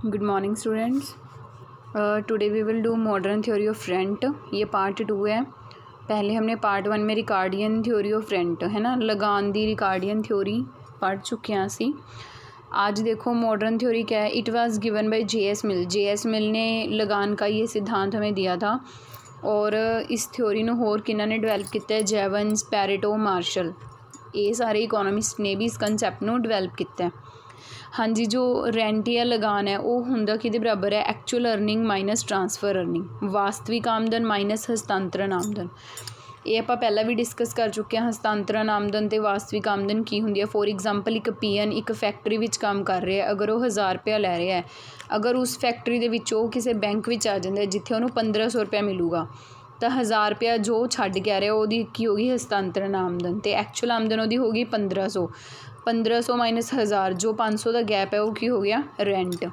Good morning students. Today we will do modern theory of rent. ये part 2 है। पहले हमने पार्ट 1 में रिकार्डियन थ्योरी ऑफ रेंट है ना, लगान दी रिकार्डियन थ्योरी पढ़ चुके हैं असी। आज देखो मॉडर्न थ्योरी क्या है। It was given by J S. Mill. J S. Mill ने लगान का ये सिद्धांत हमें दिया था और इस थ्योरी ਨੂੰ ਹੋਰ ਕਿਹਨਾਂ ਨੇ ਡਿਵੈਲਪ ਕੀਤਾ ਹੈ? ਜੈਵਨਸ, ਪੈਰੇਟੋ, ਮਾਰਸ਼ਲ। ਇਹ ਸਾਰੇ ਇਕੋਨੋਮਿਸਟ ਨੇ ਵੀ ਇਸ ਕੰਸੈਪਟ ਨੂੰ ਡਿਵੈਲਪ ਕੀਤਾ ਹੈ। हाँ जी, जो रेंट या लगान है वो हुंदा किहदे बराबर है? Actual earning minus transfer earning. वास्तविक आमदन माइनस हस्तांतरण आमदन। ये आपां पहला भी डिस्कस कर चुके हैं। हस्तांतरण आमदन ते वास्तविक आमदन की हुंदी है। फॉर एग्जाम्पल एक पीएन एक फैक्ट्री विच काम कर रहा है, अगर वो 1000 रुपया लै रहा है, अगर उस फैक्ट्री दे विच वो किसी बैंक विच आ जाता है जिथे उन्होंने 1500 रुपया मिलूगा तो 1000 रुपया जो छड्ड के आ रहा वो की होगी? हस्तांतरण आमदन। तो एक्चुअल आमदन वो होगी 1500। 1500 माइनस 1000 जो 500 का गैप है वो की हो गया? Rent.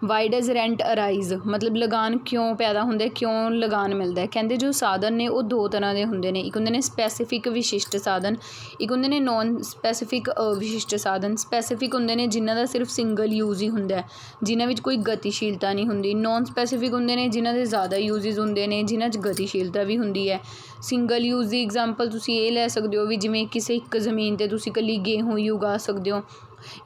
Why does rent arise, मतलब लगान क्यों पैदा होंगे, क्यों लगान मिलता है? कहते जो साधन ने वो दो तरह के होंगे ने। एक होंगे ने स्पैसीफिक विशिष्ट साधन, एक होंगे ने नॉन स्पैसीफिक अविशिष्ट साधन। स्पैसीफिक होंगे ने जिन्हों का सिर्फ सिंगल यूज ही होंगे, जिन्हों में कोई गतिशीलता नहीं होंगी। नॉन स्पैसीफिक होंगे ने जिन्हों के ज़्यादा यूजिज होंगे ने, जिन्हों गतिशीलता भी होंगी है। सिंगल यूज की एग्जाम्पल तुम ये लै सकते हो भी जिमें किसी एक ज़मीन पर तुम कली गेहूँ ही उगा सकते हो,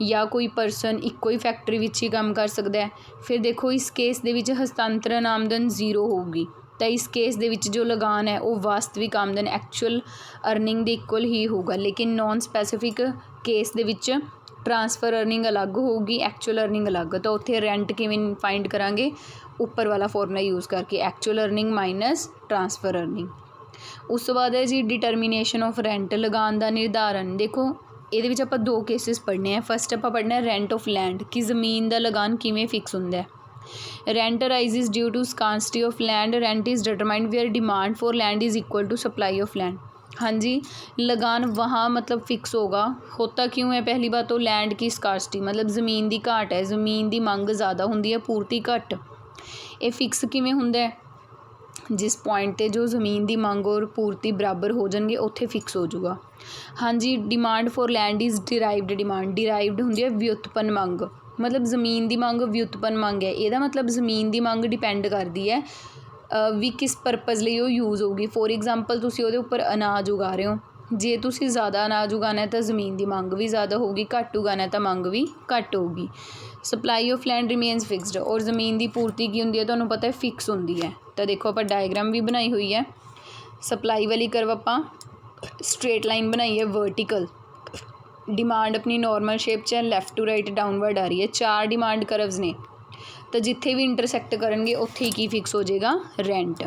या कोई परसन इको ही फैक्ट्री विच ही काम कर सकता है। फिर देखो इस केस दे विच हस्तांतरण आमदन 0 होगी, तो इस केस दे विच जो लगान है वो वास्तविक आमदन एक्चुअल अर्निंग के इक्वल ही होगा। लेकिन नॉन स्पैसीफिक केस दे विच ट्रांसफर अर्निंग अलग होगी, एक्चुअल अर्निंग अलग। तो उत्थे रेंट किवें फाइंड करांगे? उपर वाला फॉर्मूला यूज़ करके, actual earning minus transfer earning. उस तो बाद है जी डिटरमीनेशन ऑफ रेंट, लगान का निर्धारण। देखो ये आप दो केसिस पढ़ने हैं। फस्ट आप पढ़ना है रेंट ऑफ लैंड, कि जमीन का लगान किमें फिक्स होंदा है। Rent arises due to scarcity of land. Rent is determined where demand for land is equal to supply of land. हाँ जी, लगान वहाँ मतलब फिक्स होगा। होता क्यों है? पहली बात तो लैंड की स्कार्सिटी, मतलब ज़मीन की घाट है, ज़मीन की मंग ज़्यादा होंदी है, पूर्ति घट। ये फिक्स किमें होंदा है? जिस पॉइंट ते जो ज़मीन की मंग और पूर्ति बराबर हो जाएंगे उत्थे फिक्स हो जाऊगा। हाँ जी, demand for land is derived demand. Derived होंदी है व्युत्पन्न मंग, मतलब ज़मीन की मंग व्युत्पन्न मंग है। यदा मतलब ज़मीन की मंग डिपेंड करती है भी किस परपज़ लिए वो यूज़ होगी। फॉर एग्जाम्पल तुसी उहदे उपर अनाज उगा रहे हो, जे तुसी ज़्यादा अनाज उगाना है तो ज़मीन की मंग भी ज़्यादा होगी, घट उगाना है तो मंग भी घट होगी। Supply of land remains fixed, और ज़मीन की पूर्ति की होंदी है तुहानूं पता है फिक्स होंदी है। तो देखो आप डायग्राम भी बनाई हुई है। सप्लाई वाली करव आप स्ट्रेट लाइन बनाई है वर्टिकल। डिमांड अपनी नॉर्मल शेप च है, लैफ्ट टू राइट डाउनवर्ड आ रही है। 4 डिमांड करव्स ने, तो जिथे भी इंटरसैक्ट करनगे उत्थे ही की फिक्स हो जाएगा? रेंट।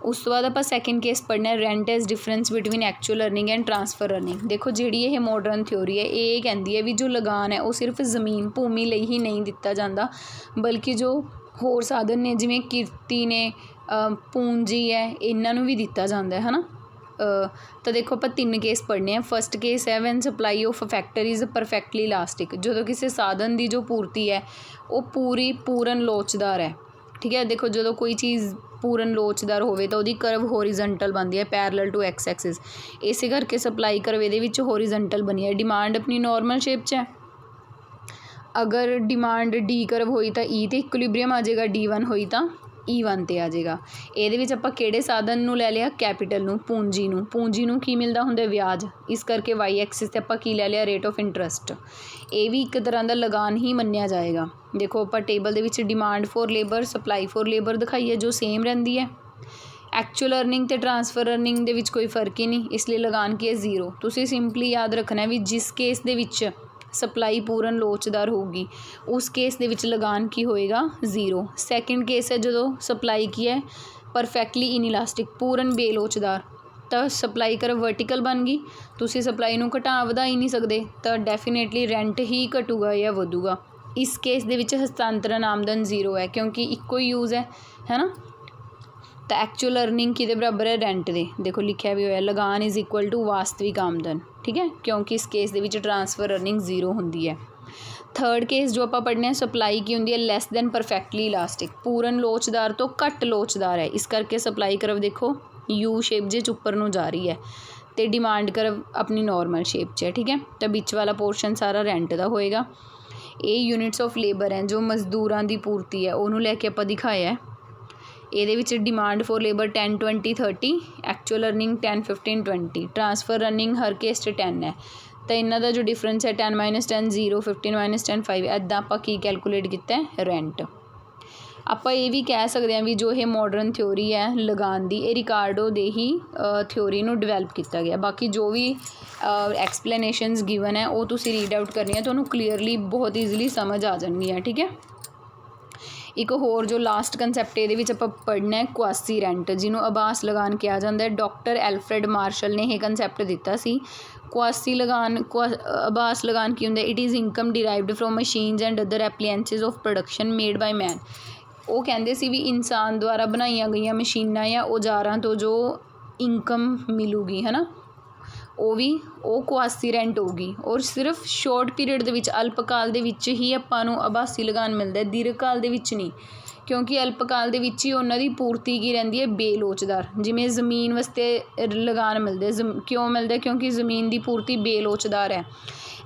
उस तो बाद आप सैकेंड केस पढ़ना है rent age difference between actual earning and transfer earning. देखो जी ये मॉडर्न थ्योरी है ये कहती है भी जो लगान है वो सिर्फ ज़मीन भूमि ਲਈ ही नहीं दिता जाता, बल्कि जो होर साधन ने जिमें किरती ने पूंजी है इन्हों भी दिता जाता है ना। तो देखो आप 3 केस पढ़ने हैं। फस्ट केस है when supply of factor is perfectly elastic, जो किसी साधन की जो पूर्ति है वो पूਰਨ लोचदार है। ठीक है, देखो जो कोई चीज़ पूਰਨ लोचदार होवे तो उसकी करव होरीजेंटल बनती है पैरलल टू एक्स एक्सिस। इस करके सप्लाई करव ये होरीजेंटल बनी है। डिमांड अपनी नॉर्मल शेप च है, अगर डिमांड डी करव हुई तो ई तो इक्विलिब्रियम आ जाएगा, D1 हुई तो E1 ते आ जाएगा। ये आप किहड़े साधन नूं लै लिया? कैपीटल नूं, पूंजी नूं। पूंजी नूं की मिलता होंगे? ब्याज। इस करके वाई एक्सिस ते आप की लै लिया? Rate of interest. ये भी एक तरह का लगान ही मन्निया जाएगा। देखो आप table they which demand for labour, supply for labour दिखाई है जो सेम रहिंदी है। एक्चुअल अर्निंग ते ट्रांसफर अर्निंग दे विच कोई फर्क ही नहीं, इसलिए लगान की है 0। तुसीं सिंपली याद रखना है भी जिस केस दे विच सप्लाई पूਰਨ लोचदार होगी उस केस दे विच लगान की होएगा? 0। सैकेंड केस है जो सप्लाई की है परफेक्टली इनइलास्टिक, पूਰਨ बेलोचदार, तो सप्लाई कर वर्टिकल बन गई, तुसी सप्लाई नूं घटा वधा ही नहीं सकते, तो डेफिनेटली रेंट ही घटूगा या वधूगा। इस केस दे विच हस्तांतरण आमदन 0 है क्योंकि इको ही यूज़ है ना। तो एक्चुअल अर्निंग किहदे बराबर है? रेंट दे। देखो लिखा भी होया लगान इज़ इक्वल टू वास्तविक आमदन। ठीक है, क्योंकि इस केस दे विच ट्रांसफर अर्निंग 0 होंदी है। थर्ड केस जो आप पढ़ने सप्लाई की होंगी है लैस दैन परफेक्टली इलास्टिक, पूਰਨ लोचदार तो घट लोचदार है। इस करके सप्लाई करव देखो यू शेप जे उपर नूं जा रही है, तो डिमांड करव अपनी नॉर्मल शेप च है। ठीक है, तो बिच वाला पोर्शन सारा रेंट का होएगा। ਇਹ ਯੂਨਿਟਸ ਆਫ ਲੇਬਰ ਹੈ ਜੋ ਮਜ਼ਦੂਰਾਂ ਦੀ ਪੂਰਤੀ ਹੈ ਉਹਨੂੰ ਲੈ ਕੇ ਆਪਾਂ ਦਿਖਾਇਆ। ਇਹਦੇ ਵਿੱਚ demand for labour 10 20 30, actual earning 10 15 20, transfer earning ਹਰ ਕੇਸ 'ਚ 10 ਹੈ। ਤਾਂ ਇਹਨਾਂ ਦਾ ਜੋ ਡਿਫਰੈਂਸ ਹੈ 10 - 10 0, 15 - 10 5, ਇੱਦਾਂ ਆਪਾਂ ਕੀ ਕੈਲਕੂਲੇਟ ਕੀਤਾ ਹੈ, ਰੈਂਟ। ਆਪਾਂ ਇਹ ਵੀ ਕਹਿ ਸਕਦੇ ਹਾਂ ਵੀ ਜੋ ਇਹ ਮਾਡਰਨ ਥਿਓਰੀ ਹੈ ਲਗਾਨ ਦੀ, ਇਹ ਰਿਕਾਰਡੋ ਦੇ ਹੀ ਥਿਓਰੀ ਨੂੰ ਡਿਵੈਲਪ ਕੀਤਾ ਗਿਆ। ਬਾਕੀ ਜੋ ਵੀ ਐਕਸਪਲੇਨੇਸ਼ਨਸ ਗਿਵਨ ਹੈ ਉਹ ਤੁਸੀਂ ਰੀਡ ਆਊਟ ਕਰਨੀ ਹੈ, ਤੁਹਾਨੂੰ ਕਲੀਅਰਲੀ ਬਹੁਤ ਈਜ਼ੀਲੀ ਸਮਝ ਆ ਜਾਣਗੀਆਂ, ਠੀਕ ਹੈ। ਇੱਕ ਹੋਰ ਜੋ ਲਾਸਟ ਕੰਸੈਪਟ ਇਹਦੇ ਵਿੱਚ ਆਪਾਂ ਪੜ੍ਹਨਾ ਹੈ, ਕੁਆਸੀ ਰੈਂਟ, ਜਿਹਨੂੰ ਆਭਾਸ ਲਗਾਨ ਕਿਹਾ ਜਾਂਦਾ ਹੈ। ਡਾਕਟਰ ਐਲਫਰੈਡ ਮਾਰਸ਼ਲ ਨੇ ਇਹ ਕੰਸੈਪਟ ਦਿੱਤਾ ਸੀ। ਕੁਆਸੀ ਲਗਾਨ, ਆਭਾਸ ਲਗਾਨ ਕੀ ਹੁੰਦਾ? It is income derived from machines and other appliances of production made by man. ਉਹ ਕਹਿੰਦੇ ਸੀ ਵੀ ਇਨਸਾਨ ਦੁਆਰਾ ਬਣਾਈਆਂ ਗਈਆਂ ਮਸ਼ੀਨਾਂ ਜਾਂ ਔਜ਼ਾਰਾਂ ਤੋਂ ਜੋ ਇਨਕਮ ਮਿਲੂਗੀ ਹੈ ਨਾ, ਉਹ ਕੁਆਸੀ ਰੈਂਟ ਹੋਊਗੀ। ਔਰ ਸਿਰਫ ਸ਼ੋਰਟ ਪੀਰੀਅਡ ਦੇ ਵਿੱਚ, ਅਲਪਕਾਲ ਦੇ ਵਿੱਚ ਹੀ ਆਪਾਂ ਨੂੰ ਆਭਾਸੀ ਲਗਾਨ ਮਿਲਦਾ, ਦੀਰਘਕਾਲ ਦੇ ਵਿੱਚ ਨਹੀਂ, ਕਿਉਂਕਿ ਅਲਪਕਾਲ ਦੇ ਵਿੱਚ ਹੀ ਉਹਨਾਂ ਦੀ ਪੂਰਤੀ ਕੀ ਰਹਿੰਦੀ ਹੈ, ਬੇਲੋਚਦਾਰ। ਜਿਵੇਂ ਜ਼ਮੀਨ ਵਾਸਤੇ ਲਗਾਨ ਮਿਲਦੇ, ਕਿਉਂ ਮਿਲਦਾ? ਕਿਉਂਕਿ ਜ਼ਮੀਨ ਦੀ ਪੂਰਤੀ ਬੇਲੋਚਦਾਰ ਹੈ।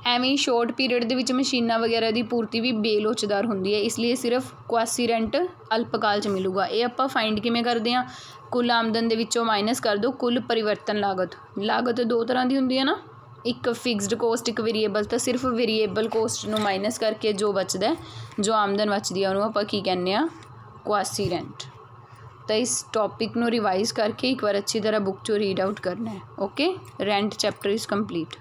ਐਵੇਂ ਹੀ ਸ਼ੋਰਟ ਪੀਰੀਅਡ ਦੇ ਵਿੱਚ ਮਸ਼ੀਨਾਂ ਵਗੈਰਾ ਦੀ ਪੂਰਤੀ ਵੀ ਬੇਲੋਚਦਾਰ ਹੁੰਦੀ ਹੈ, ਇਸ ਲਈ ਸਿਰਫ ਕੁਆਸੀ ਰੈਂਟ ਅਲਪਕਾਲ 'ਚ ਮਿਲੂਗਾ। ਇਹ ਆਪਾਂ ਫਾਈਂਡ ਕਿਵੇਂ ਕਰਦੇ ਹਾਂ? ਕੁੱਲ ਆਮਦਨ ਦੇ ਵਿੱਚੋਂ ਮਾਈਨਸ ਕਰ ਦਿਓ ਕੁੱਲ ਪਰਿਵਰਤਨ ਲਾਗਤ। ਲਾਗਤ ਦੋ ਤਰ੍ਹਾਂ ਦੀ ਹੁੰਦੀ ਹੈ ਨਾ, ਇੱਕ ਫਿਕਸਡ ਕੋਸਟ, ਇੱਕ ਵੇਰੀਏਬਲ। ਤਾਂ ਸਿਰਫ ਵੇਰੀਏਬਲ ਕੋਸਟ ਨੂੰ ਮਾਈਨਸ ਕਰਕੇ ਜੋ ਬਚਦਾ, ਜੋ ਆਮਦਨ ਬਚਦੀ ਹੈ, ਉਹਨੂੰ ਆਪਾਂ ਕੀ ਕਹਿੰਦੇ ਹਾਂ? ਕੁਆਸੀ ਰੈਂਟ। ਤਾਂ ਇਸ ਟੌਪਿਕ ਨੂੰ ਰਿਵਾਈਜ਼ ਕਰਕੇ ਇੱਕ ਵਾਰ ਅੱਛੀ ਤਰ੍ਹਾਂ ਬੁੱਕ 'ਚੋਂ ਰੀਡ ਆਊਟ ਕਰਨਾ ਹੈ। Okay, rent chapter is complete.